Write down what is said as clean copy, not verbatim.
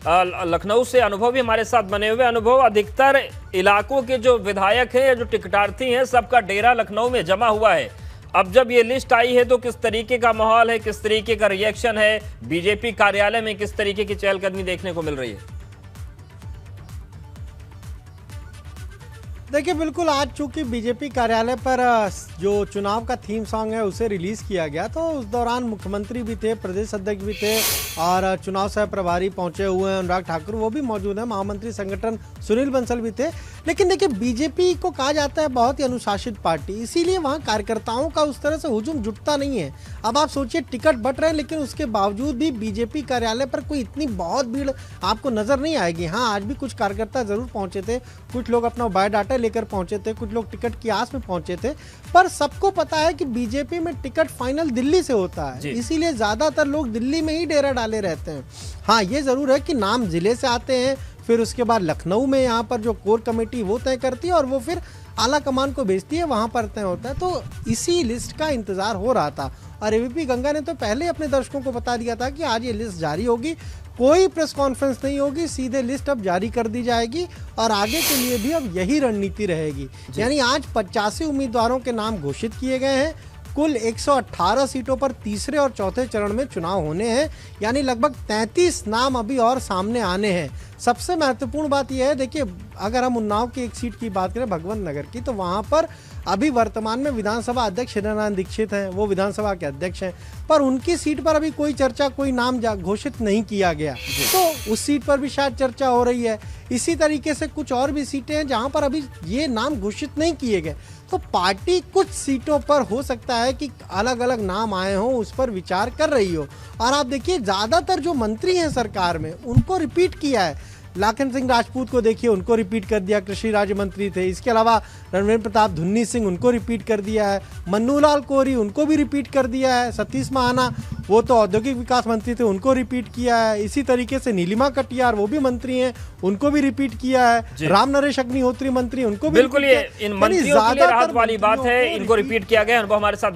लखनऊ से अनुभव भी हमारे साथ बने हुए। अनुभव, अधिकतर इलाकों के जो विधायक हैं या जो टिकटार्थी हैं, सबका डेरा लखनऊ में जमा हुआ है। अब जब ये लिस्ट आई है तो किस तरीके का माहौल है, किस तरीके का रिएक्शन है, बीजेपी कार्यालय में किस तरीके की चहलकदमी देखने को मिल रही है? देखिए, बिल्कुल आज चूंकि बीजेपी कार्यालय पर जो चुनाव का थीम सॉन्ग है उसे रिलीज किया गया, तो उस दौरान मुख्यमंत्री भी थे, प्रदेश अध्यक्ष भी थे और चुनाव सह प्रभारी पहुंचे हुए हैं, अनुराग ठाकुर वो भी मौजूद है, महामंत्री संगठन सुनील बंसल भी थे। लेकिन देखिए, बीजेपी को कहा जाता है बहुत ही अनुशासित पार्टी, इसीलिए वहां कार्यकर्ताओं का उस तरह से हुजूम जुटता नहीं है। अब आप सोचिए, टिकट बंट रहे हैं लेकिन उसके बावजूद भी बीजेपी कार्यालय पर कोई इतनी बहुत भीड़ आपको नजर नहीं आएगी। हाँ, आज भी कुछ कार्यकर्ता जरूर पहुंचे थे, कुछ लोग अपना बायोडाटा लेकर पहुंचे थे, कुछ लोग टिकट की आस में पहुंचे थे, पर सबको पता है कि बीजेपी में टिकट फाइनल दिल्ली से होता है, इसीलिए ज्यादातर लोग दिल्ली में ही डेरा डाले रहते हैं। हाँ, ये जरूर है कि नाम जिले से आते हैं, फिर उसके बाद लखनऊ में यहाँ पर जो कोर कमेटी वो तय करती है और वो फिर आला कमान को भेजती है, वहां पर तय होता है। तो इसी लिस्ट का इंतजार हो रहा था और एबीपी गंगा ने तो पहले अपने दर्शकों को बता दिया था कि आज ये लिस्ट जारी होगी, कोई प्रेस कॉन्फ्रेंस नहीं होगी, सीधे लिस्ट अब जारी कर दी जाएगी और आगे के लिए भी अब यही रणनीति रहेगी। यानी आज 85 उम्मीदवारों के नाम घोषित किए गए हैं। कुल 118 सीटों पर तीसरे और चौथे चरण में चुनाव होने हैं, यानी लगभग 33 नाम अभी और सामने आने हैं। सबसे महत्वपूर्ण बात यह है, देखिए, अगर हम उन्नाव की एक सीट की बात करें, भगवंत नगर की, तो वहां पर अभी वर्तमान में विधानसभा अध्यक्ष हिरणानंद दीक्षित हैं, वो विधानसभा के अध्यक्ष हैं, पर उनकी सीट पर अभी कोई चर्चा, कोई नाम घोषित नहीं किया गया, तो उस सीट पर भी शायद चर्चा हो रही है। इसी तरीके से कुछ और भी सीटें हैं जहां पर अभी ये नाम घोषित नहीं किए गए, तो पार्टी कुछ सीटों पर हो सकता है कि अलग अलग नाम आए हों, उस पर विचार कर रही हो। और आप देखिए, ज्यादातर जो मंत्री हैं सरकार में उनको रिपीट किया है। लाखन सिंह राजपूत को देखिए, उनको रिपीट कर दिया, कृषि राज्य मंत्री थे। इसके अलावा रणवीर प्रताप धुन्नी सिंह, उनको रिपीट कर दिया है। मन्नूलाल कोरी, उनको भी रिपीट कर दिया है। सतीश महाना, वो तो औद्योगिक विकास मंत्री थे, उनको रिपीट किया है। इसी तरीके से नीलिमा कटियार, वो भी मंत्री हैं, उनको भी रिपीट किया है। राम नरेश अग्निहोत्री मंत्री, उनको भी। बिल्कुल, ये इन मंत्रियों के लिए राहत वाली बात है, इनको रिपीट किया गया। अनुभव हमारे साथ